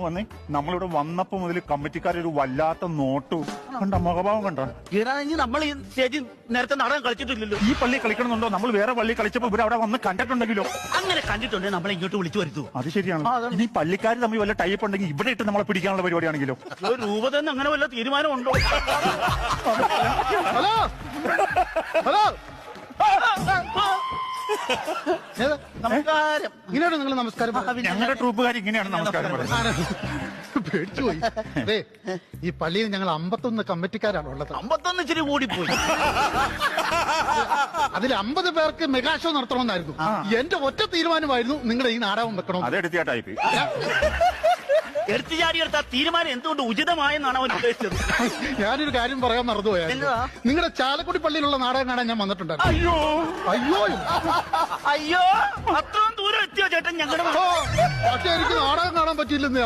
വന്നേ നമ്മളിവിടെ വന്നപ്പോ മുതൽ കമ്മിറ്റിക്കാരൊരു വല്ലാത്ത നോട്ടു കണ്ട മുഖഭാവം കണ്ട. നമ്മൾ ഈ സ്റ്റേജിൽ നേരത്തെ നാടകം കളിച്ചിട്ടില്ലല്ലോ. ഈ പള്ളി കളിക്കണമെന്നുണ്ടോ? നമ്മൾ വേറെ പള്ളി കളിച്ചപ്പോ ഇവര് അവിടെ വന്ന് കണ്ടിട്ടുണ്ടെങ്കിലോ? അങ്ങനെ കണ്ടിട്ടുണ്ടെങ്കിൽ നമ്മളെ ഇങ്ങോട്ട് വിളിച്ചു വരുത്തു. അത് ശരിയാണ്. ഇനി പള്ളിക്കാർ തമ്മിൽ വല്ല ടൈപ്പ് ഉണ്ടെങ്കിൽ ഇവിടെ ഇട്ട് നമ്മളെ പിടിക്കാനുള്ള പരിപാടിയാണെങ്കിലോ? രൂപ തന്നെ അങ്ങനെ വല്ല തീരുമാനമുണ്ടോ? ഹലോ ഹലോ നമസ്കാരം. ഇങ്ങനെയാണ് നിങ്ങൾ നമസ്കാരം പറയുന്നത്? ഞങ്ങളുടെ ട്രൂപ്പുകാർ ഇങ്ങനെയാണ് നമസ്കാരം പറയുന്നത്. പേടിച്ചുപോയി. അതെ, ഈ പള്ളിയിൽ ഞങ്ങൾ 51 കമ്മിറ്റിക്കാരാണ് ഉള്ളത്. 51 ഇച്ചിരി കൂടിപ്പോയി. അതിൽ 50 പേർക്ക് മെഗാ ഷോ നടത്തണമെന്നായിരുന്നു. എന്റെ ഒറ്റ തീരുമാനമായിരുന്നു നിങ്ങളുടെ ഈ നാടകം വെക്കണം. അതെടുത്തിയ ടൈപ്പ്. എടുത്തു ചാടി എടുത്ത തീരുമാനം എന്തുകൊണ്ട് ഉചിതമായെന്നാണ് അവൻ ഉദ്ദേശിച്ചത്. ഞാനൊരു കാര്യം പറയാൻ മറന്നുപോയായിരുന്നു. നിങ്ങളുടെ ചാലക്കുടി പള്ളിയിലുള്ള നാടകം കാണാൻ ഞാൻ വന്നിട്ടുണ്ടായിരുന്നു. അയ്യോ അയ്യോ അയ്യോ, അത്രയും ദൂരം എത്തിയോ ചേട്ടൻ ഞങ്ങളുടെ? പക്ഷെ എനിക്ക് നാടകം കാണാൻ പറ്റിയില്ലെന്ന്